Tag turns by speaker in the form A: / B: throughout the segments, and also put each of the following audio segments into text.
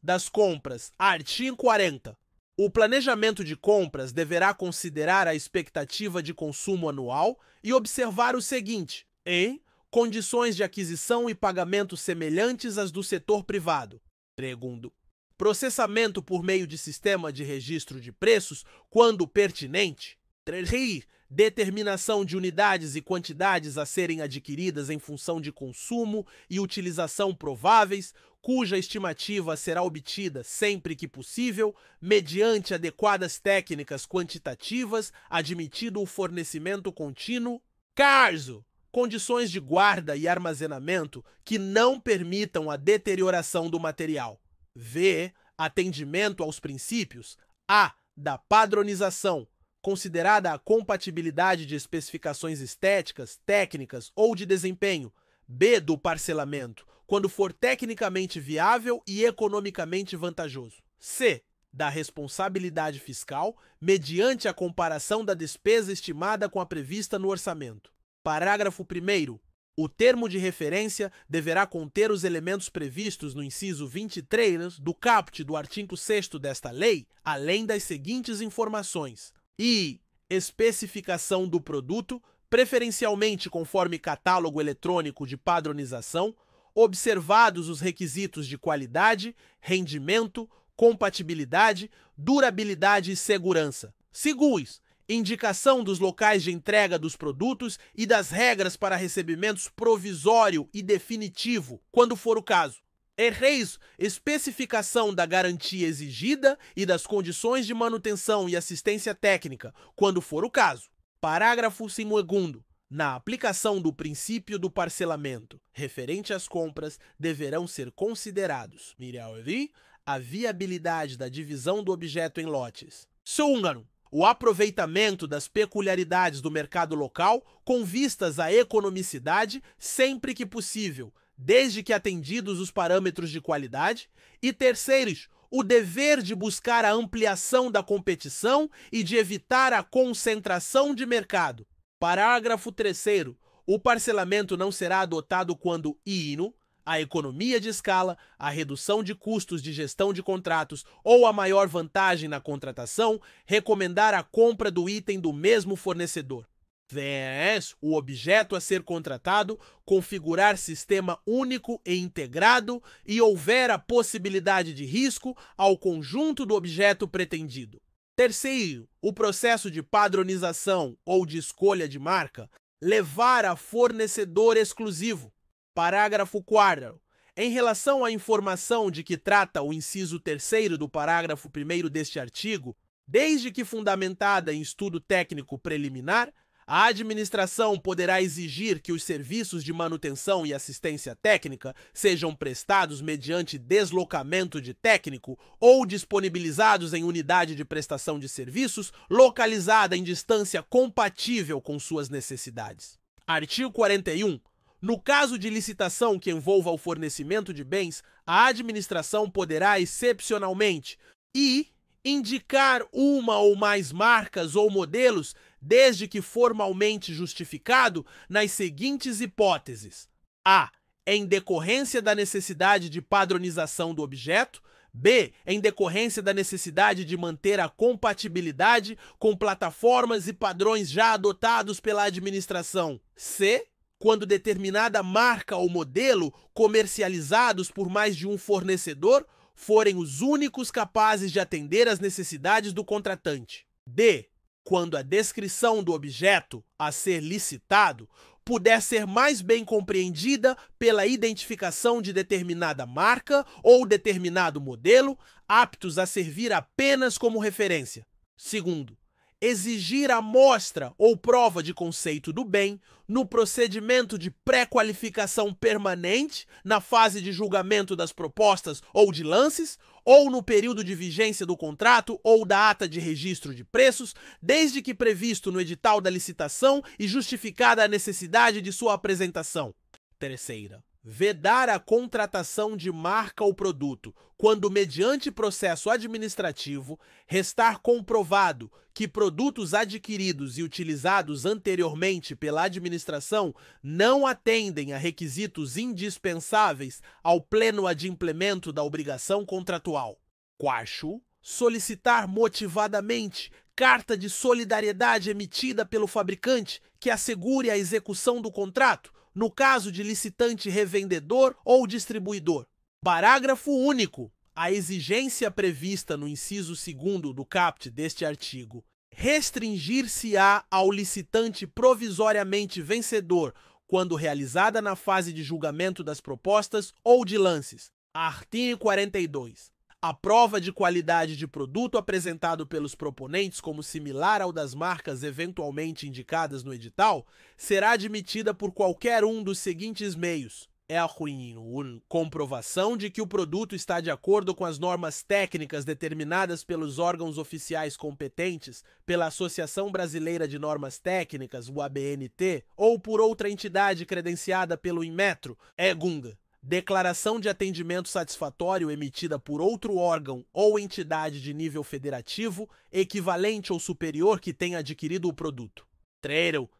A: das compras. Artigo 40. O planejamento de compras deverá considerar a expectativa de consumo anual e observar o seguinte: em condições de aquisição e pagamento semelhantes às do setor privado. Segundo, processamento por meio de sistema de registro de preços, quando pertinente. 3. Determinação de unidades e quantidades a serem adquiridas em função de consumo e utilização prováveis, cuja estimativa será obtida, sempre que possível, mediante adequadas técnicas quantitativas, admitido o fornecimento contínuo. Caso condições de guarda e armazenamento que não permitam a deterioração do material. V. Atendimento aos princípios A. Da padronização, considerada a compatibilidade de especificações estéticas, técnicas ou de desempenho. B. Do parcelamento, quando for tecnicamente viável e economicamente vantajoso. C. Da responsabilidade fiscal, mediante a comparação da despesa estimada com a prevista no orçamento. Parágrafo 1º. O termo de referência deverá conter os elementos previstos no inciso 23 do caput do artigo 6º desta lei, além das seguintes informações: I. Especificação do produto, preferencialmente conforme catálogo eletrônico de padronização, observados os requisitos de qualidade, rendimento, compatibilidade, durabilidade e segurança. Segundo, indicação dos locais de entrega dos produtos e das regras para recebimentos provisório e definitivo, quando for o caso. Erreis, especificação da garantia exigida e das condições de manutenção e assistência técnica, quando for o caso. Parágrafo 2º. Na aplicação do princípio do parcelamento referente às compras, deverão ser considerados a viabilidade da divisão do objeto em lotes. Segundo, o aproveitamento das peculiaridades do mercado local com vistas à economicidade sempre que possível, desde que atendidos os parâmetros de qualidade. E terceiros, o dever de buscar a ampliação da competição e de evitar a concentração de mercado. Parágrafo 3º. O parcelamento não será adotado quando a economia de escala, a redução de custos de gestão de contratos ou a maior vantagem na contratação recomendar a compra do item do mesmo fornecedor. O objeto a ser contratado configurar sistema único e integrado e houver a possibilidade de risco ao conjunto do objeto pretendido. Terceiro, o processo de padronização ou de escolha de marca levar a fornecedor exclusivo. Parágrafo 4º. Em relação à informação de que trata o inciso 3º do parágrafo 1º deste artigo, desde que fundamentada em estudo técnico preliminar, a administração poderá exigir que os serviços de manutenção e assistência técnica sejam prestados mediante deslocamento de técnico ou disponibilizados em unidade de prestação de serviços localizada em distância compatível com suas necessidades. Artigo 41. No caso de licitação que envolva o fornecimento de bens, a administração poderá, excepcionalmente, indicar uma ou mais marcas ou modelos, desde que formalmente justificado, nas seguintes hipóteses: A. Em decorrência da necessidade de padronização do objeto. B. Em decorrência da necessidade de manter a compatibilidade com plataformas e padrões já adotados pela administração. C. Quando determinada marca ou modelo, comercializados por mais de um fornecedor, forem os únicos capazes de atender às necessidades do contratante. D. Quando a descrição do objeto a ser licitado puder ser mais bem compreendida pela identificação de determinada marca ou determinado modelo, aptos a servir apenas como referência. Segundo, exigir amostra ou prova de conceito do bem no procedimento de pré-qualificação permanente, na fase de julgamento das propostas ou de lances, ou no período de vigência do contrato ou da ata de registro de preços, desde que previsto no edital da licitação e justificada a necessidade de sua apresentação. Terceira, Vedar a contratação de marca ou produto, quando, mediante processo administrativo, restar comprovado que produtos adquiridos e utilizados anteriormente pela administração não atendem a requisitos indispensáveis ao pleno adimplemento da obrigação contratual. Quarto, solicitar motivadamente carta de solidariedade emitida pelo fabricante que assegure a execução do contrato, no caso de licitante revendedor ou distribuidor. Parágrafo único. A exigência prevista no inciso 2º do caput deste artigo restringir-se-á ao licitante provisoriamente vencedor, quando realizada na fase de julgamento das propostas ou de lances. Artigo 42. A prova de qualidade de produto apresentado pelos proponentes como similar ao das marcas eventualmente indicadas no edital será admitida por qualquer um dos seguintes meios. Comprovação de que o produto está de acordo com as normas técnicas determinadas pelos órgãos oficiais competentes pela Associação Brasileira de Normas Técnicas, o ABNT, ou por outra entidade credenciada pelo Inmetro, declaração de atendimento satisfatório emitida por outro órgão ou entidade de nível federativo equivalente ou superior que tenha adquirido o produto.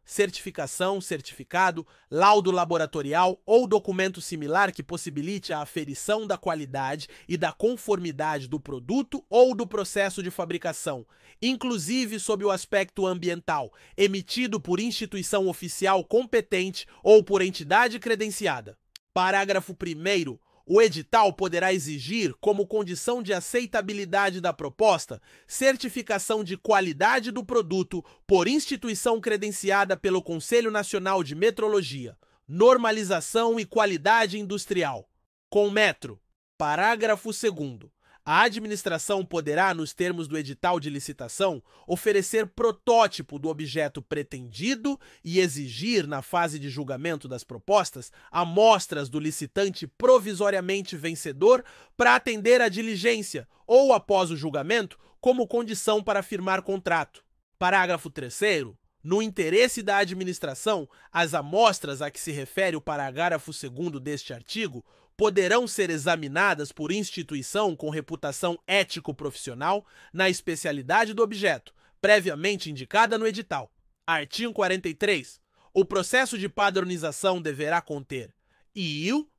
A: Certificação, certificado, laudo laboratorial ou documento similar que possibilite a aferição da qualidade e da conformidade do produto ou do processo de fabricação, inclusive sob o aspecto ambiental, emitido por instituição oficial competente ou por entidade credenciada. Parágrafo 1º. O edital poderá exigir, como condição de aceitabilidade da proposta, certificação de qualidade do produto por instituição credenciada pelo Conselho Nacional de Metrologia, Normalização e Qualidade Industrial, Conmetro. Parágrafo 2º. A administração poderá, nos termos do edital de licitação, oferecer protótipo do objeto pretendido e exigir, na fase de julgamento das propostas, amostras do licitante provisoriamente vencedor para atender à diligência ou, após o julgamento, como condição para firmar contrato. Parágrafo 3º. No interesse da administração, as amostras a que se refere o parágrafo 2º deste artigo poderão ser examinadas por instituição com reputação ético-profissional na especialidade do objeto, previamente indicada no edital. Artigo 43. O processo de padronização deverá conter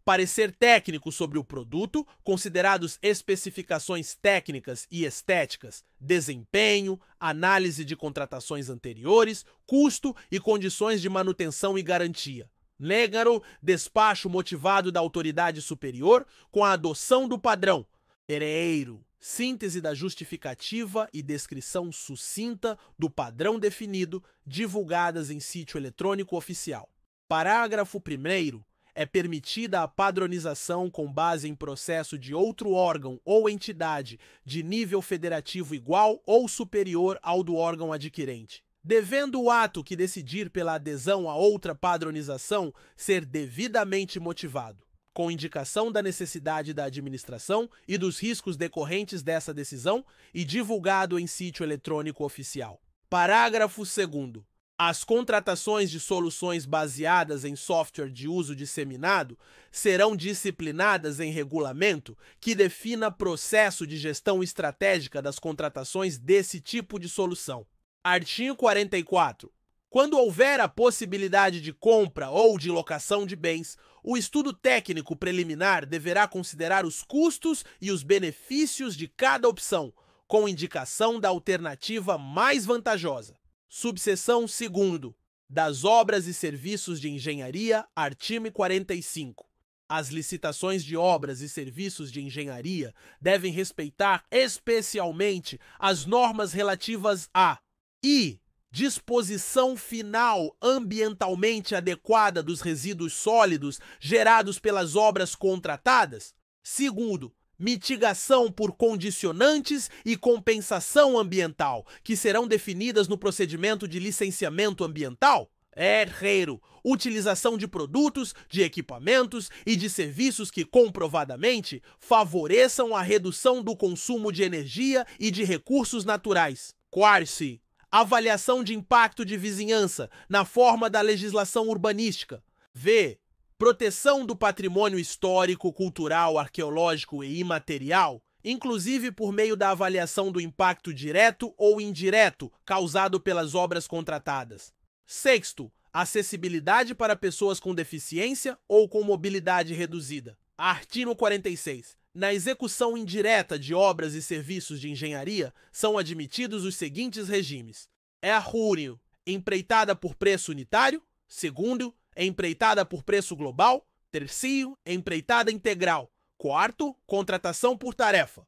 A: parecer técnico sobre o produto, considerados especificações técnicas e estéticas, desempenho, análise de contratações anteriores, custo e condições de manutenção e garantia. Despacho motivado da autoridade superior com a adoção do padrão. Síntese da justificativa e descrição sucinta do padrão definido, divulgadas em sítio eletrônico oficial. Parágrafo 1º. É permitida a padronização com base em processo de outro órgão ou entidade de nível federativo igual ou superior ao do órgão adquirente, devendo o ato que decidir pela adesão a outra padronização ser devidamente motivado, com indicação da necessidade da administração e dos riscos decorrentes dessa decisão e divulgado em sítio eletrônico oficial. Parágrafo 2º. As contratações de soluções baseadas em software de uso disseminado serão disciplinadas em regulamento que defina processo de gestão estratégica das contratações desse tipo de solução. Artigo 44. Quando houver a possibilidade de compra ou de locação de bens, o estudo técnico preliminar deverá considerar os custos e os benefícios de cada opção, com indicação da alternativa mais vantajosa. Subseção 2º. Das obras e serviços de engenharia, artigo 45. As licitações de obras e serviços de engenharia devem respeitar especialmente as normas relativas a disposição final ambientalmente adequada dos resíduos sólidos gerados pelas obras contratadas. 2º. Mitigação por condicionantes e compensação ambiental, que serão definidas no procedimento de licenciamento ambiental. Utilização de produtos, de equipamentos e de serviços que comprovadamente favoreçam a redução do consumo de energia e de recursos naturais. Avaliação de impacto de vizinhança na forma da legislação urbanística. proteção do patrimônio histórico, cultural, arqueológico e imaterial, inclusive por meio da avaliação do impacto direto ou indireto causado pelas obras contratadas. Sexto, acessibilidade para pessoas com deficiência ou com mobilidade reduzida. Artigo 46. Na execução indireta de obras e serviços de engenharia, são admitidos os seguintes regimes. Primeiro, empreitada por preço unitário. Segundo, empreitada por preço global. Terceiro, empreitada integral. Quarto, contratação por tarefa.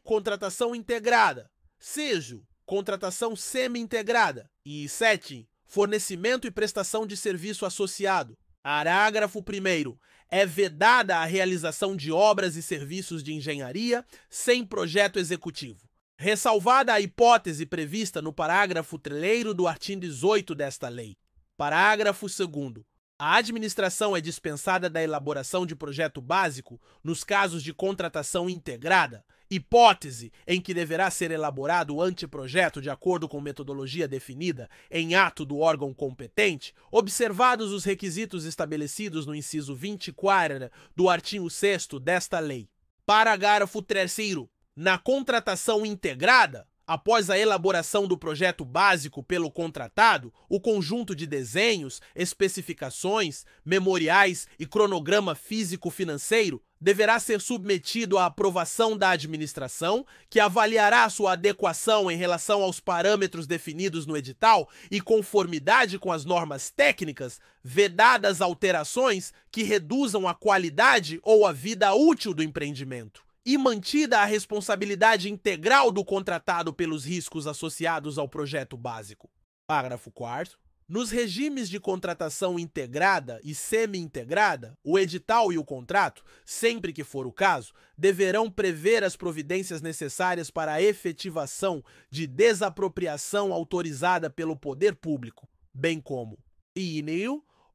A: Contratação integrada. Sexto, contratação semi-integrada. E sétimo, fornecimento e prestação de serviço associado. Parágrafo 1º. É vedada a realização de obras e serviços de engenharia sem projeto executivo. Ressalvada a hipótese prevista no parágrafo 3º do artigo 18 desta lei. Parágrafo 2º. A administração é dispensada da elaboração de projeto básico nos casos de contratação integrada, hipótese em que deverá ser elaborado o anteprojeto de acordo com metodologia definida em ato do órgão competente, observados os requisitos estabelecidos no inciso 24 do artigo 6º desta lei. Parágrafo 3º. Na contratação integrada, após a elaboração do projeto básico pelo contratado, o conjunto de desenhos, especificações, memoriais e cronograma físico-financeiro deverá ser submetido à aprovação da administração, que avaliará sua adequação em relação aos parâmetros definidos no edital e conformidade com as normas técnicas, vedadas alterações que reduzam a qualidade ou a vida útil do empreendimento. E mantida a responsabilidade integral do contratado pelos riscos associados ao projeto básico. Parágrafo 4º. Nos regimes de contratação integrada e semi-integrada, o edital e o contrato, sempre que for o caso, deverão prever as providências necessárias para a efetivação de desapropriação autorizada pelo poder público, bem como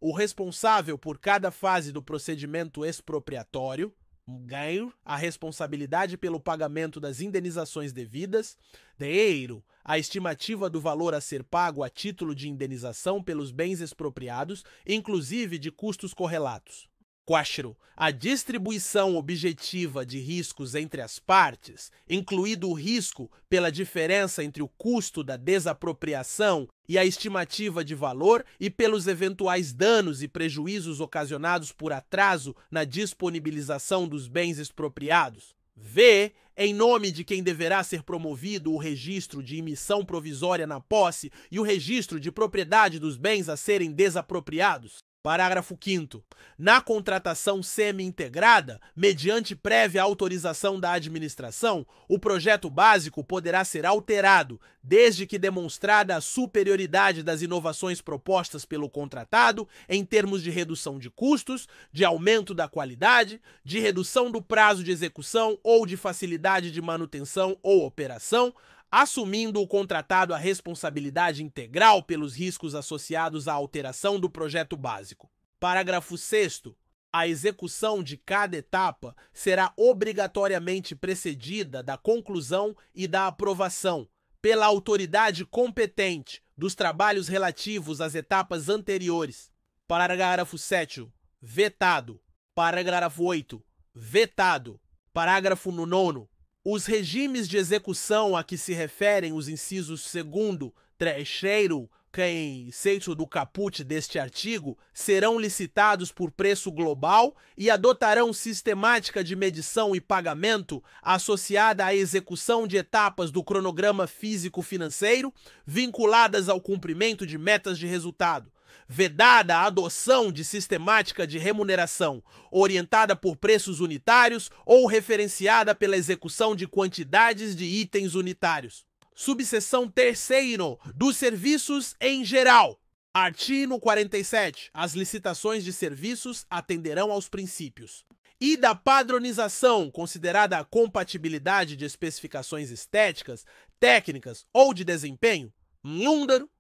A: o responsável por cada fase do procedimento expropriatório, a responsabilidade pelo pagamento das indenizações devidas. A estimativa do valor a ser pago a título de indenização pelos bens expropriados, inclusive de custos correlatos. 4. A distribuição objetiva de riscos entre as partes, incluído o risco pela diferença entre o custo da desapropriação e a estimativa de valor e pelos eventuais danos e prejuízos ocasionados por atraso na disponibilização dos bens expropriados. Em nome de quem deverá ser promovido o registro de emissão provisória na posse e o registro de propriedade dos bens a serem desapropriados. Parágrafo 5º. Na contratação semi-integrada, mediante prévia autorização da administração, o projeto básico poderá ser alterado, desde que demonstrada a superioridade das inovações propostas pelo contratado em termos de redução de custos, de aumento da qualidade, de redução do prazo de execução ou de facilidade de manutenção ou operação, assumindo o contratado a responsabilidade integral pelos riscos associados à alteração do projeto básico. Parágrafo 6º. A execução de cada etapa será obrigatoriamente precedida da conclusão e da aprovação, pela autoridade competente, dos trabalhos relativos às etapas anteriores. Parágrafo 7º. Vetado. Parágrafo 8º. Vetado. Parágrafo 9º. Os regimes de execução a que se referem os incisos 2º, 3º e 6º do caput deste artigo serão licitados por preço global e adotarão sistemática de medição e pagamento associada à execução de etapas do cronograma físico-financeiro vinculadas ao cumprimento de metas de resultado. Vedada a adoção de sistemática de remuneração orientada por preços unitários ou referenciada pela execução de quantidades de itens unitários. Subseção 3º dos serviços em geral. Artigo 47. As licitações de serviços atenderão aos princípios e da padronização, considerada a compatibilidade de especificações estéticas, técnicas ou de desempenho,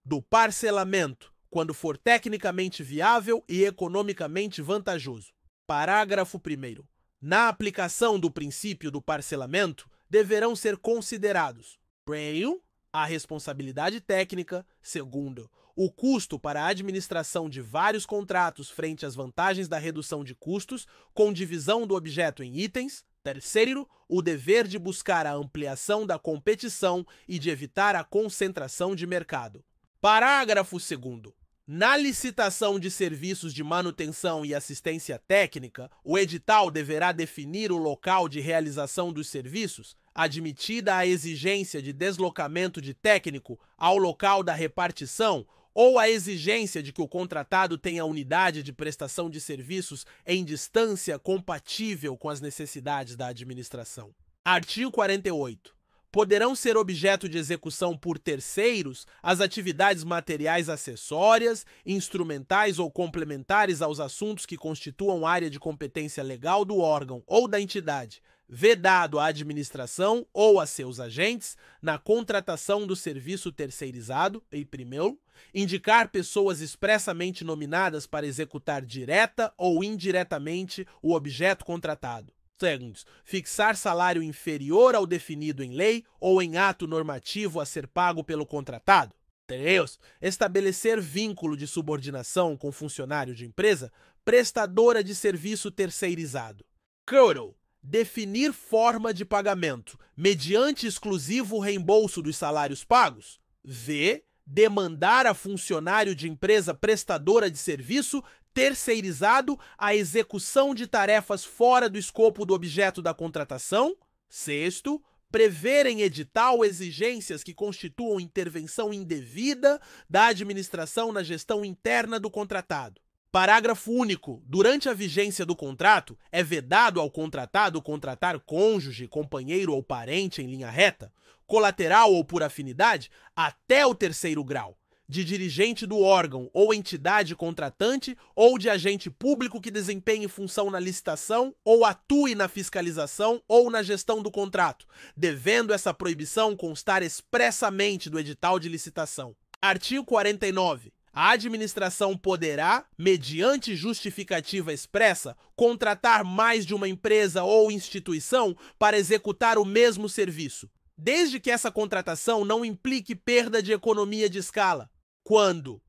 A: do parcelamento, quando for tecnicamente viável e economicamente vantajoso. Parágrafo 1º. Na aplicação do princípio do parcelamento, deverão ser considerados: primeiro, a responsabilidade técnica; segundo, o custo para a administração de vários contratos frente às vantagens da redução de custos, com divisão do objeto em itens. Terceiro, o dever de buscar a ampliação da competição e de evitar a concentração de mercado. Parágrafo 2º. Na licitação de serviços de manutenção e assistência técnica, o edital deverá definir o local de realização dos serviços, admitida a exigência de deslocamento de técnico ao local da repartição ou a exigência de que o contratado tenha unidade de prestação de serviços em distância compatível com as necessidades da administração. Artigo 48. Poderão ser objeto de execução por terceiros as atividades materiais acessórias, instrumentais ou complementares aos assuntos que constituam área de competência legal do órgão ou da entidade, vedado à administração ou a seus agentes, na contratação do serviço terceirizado, e primeiro, indicar pessoas expressamente nominadas para executar direta ou indiretamente o objeto contratado. Segundo, fixar salário inferior ao definido em lei ou em ato normativo a ser pago pelo contratado. 3. Estabelecer vínculo de subordinação com funcionário de empresa prestadora de serviço terceirizado. 4. Definir forma de pagamento, mediante exclusivo reembolso dos salários pagos. V. Demandar a funcionário de empresa prestadora de serviço terceirizado a execução de tarefas fora do escopo do objeto da contratação. 6. Prever em edital exigências que constituam intervenção indevida da administração na gestão interna do contratado. Parágrafo único. Durante a vigência do contrato, é vedado ao contratado contratar cônjuge, companheiro ou parente em linha reta, colateral ou por afinidade, até o 3º grau, de dirigente do órgão ou entidade contratante ou de agente público que desempenhe função na licitação ou atue na fiscalização ou na gestão do contrato, devendo essa proibição constar expressamente do edital de licitação. Artigo 49. A administração poderá, mediante justificativa expressa, contratar mais de uma empresa ou instituição para executar o mesmo serviço, desde que essa contratação não implique perda de economia de escala. Quando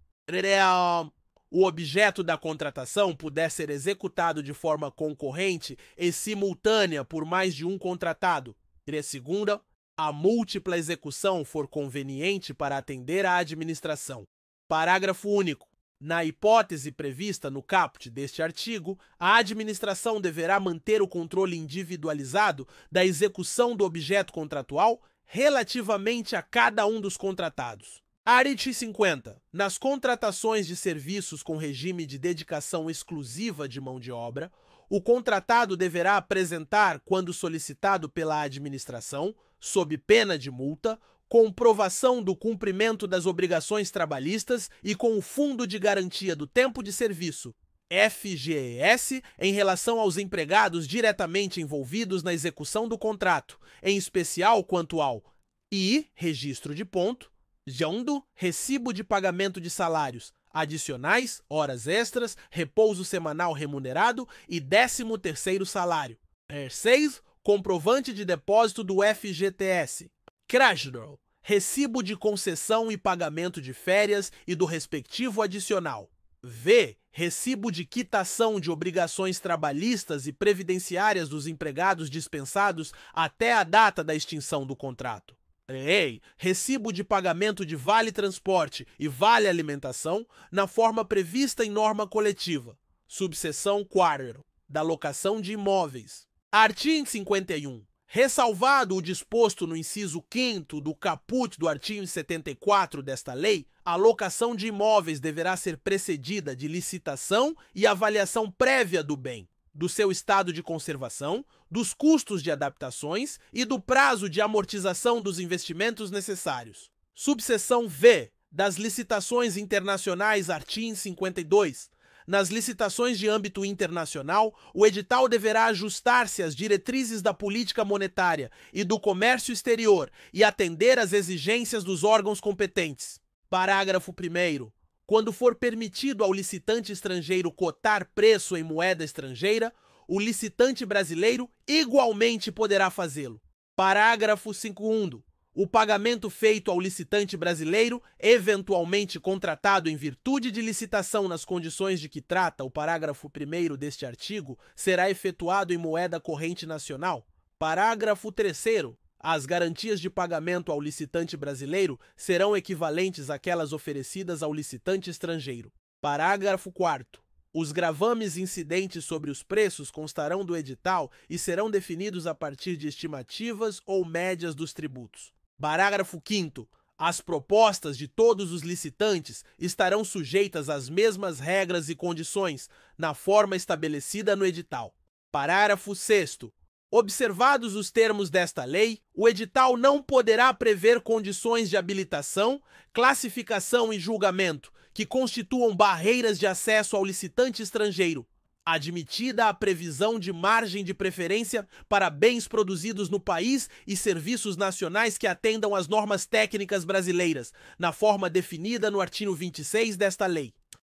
A: o objeto da contratação puder ser executado de forma concorrente e simultânea por mais de um contratado. 3ª, a múltipla execução for conveniente para atender à administração. Parágrafo único. Na hipótese prevista no caput deste artigo, a administração deverá manter o controle individualizado da execução do objeto contratual relativamente a cada um dos contratados. Artigo 50. Nas contratações de serviços com regime de dedicação exclusiva de mão de obra, o contratado deverá apresentar, quando solicitado pela administração, sob pena de multa, comprovação do cumprimento das obrigações trabalhistas e com o Fundo de Garantia do Tempo de Serviço, FGTS, em relação aos empregados diretamente envolvidos na execução do contrato, em especial quanto ao I, registro de ponto, recibo de pagamento de salários adicionais, horas extras, repouso semanal remunerado e 13º salário. 6. Comprovante de depósito do FGTS. Crédito, recibo de concessão e pagamento de férias e do respectivo adicional. V. Recibo de quitação de obrigações trabalhistas e previdenciárias dos empregados dispensados até a data da extinção do contrato. Recibo de pagamento de vale transporte e vale alimentação na forma prevista em norma coletiva. Subseção 4. Da locação de imóveis. Artigo 51. Ressalvado o disposto no inciso 5º do caput do artigo 74 desta lei, a locação de imóveis deverá ser precedida de licitação e avaliação prévia do bem, do seu estado de conservação, dos custos de adaptações e do prazo de amortização dos investimentos necessários. Subseção V. Das licitações internacionais, artigo 52. Nas licitações de âmbito internacional, o edital deverá ajustar-se às diretrizes da política monetária e do comércio exterior e atender às exigências dos órgãos competentes. Parágrafo 1º. Quando for permitido ao licitante estrangeiro cotar preço em moeda estrangeira, o licitante brasileiro igualmente poderá fazê-lo. Parágrafo 2º. O pagamento feito ao licitante brasileiro, eventualmente contratado em virtude de licitação nas condições de que trata o parágrafo 1º deste artigo, será efetuado em moeda corrente nacional. Parágrafo 3º. As garantias de pagamento ao licitante brasileiro serão equivalentes àquelas oferecidas ao licitante estrangeiro. Parágrafo 4º. Os gravames incidentes sobre os preços constarão do edital e serão definidos a partir de estimativas ou médias dos tributos. Parágrafo 5º. As propostas de todos os licitantes estarão sujeitas às mesmas regras e condições, na forma estabelecida no edital. Parágrafo 6º. Observados os termos desta lei, o edital não poderá prever condições de habilitação, classificação e julgamento que constituam barreiras de acesso ao licitante estrangeiro, admitida a previsão de margem de preferência para bens produzidos no país e serviços nacionais que atendam às normas técnicas brasileiras, na forma definida no artigo 26 desta lei.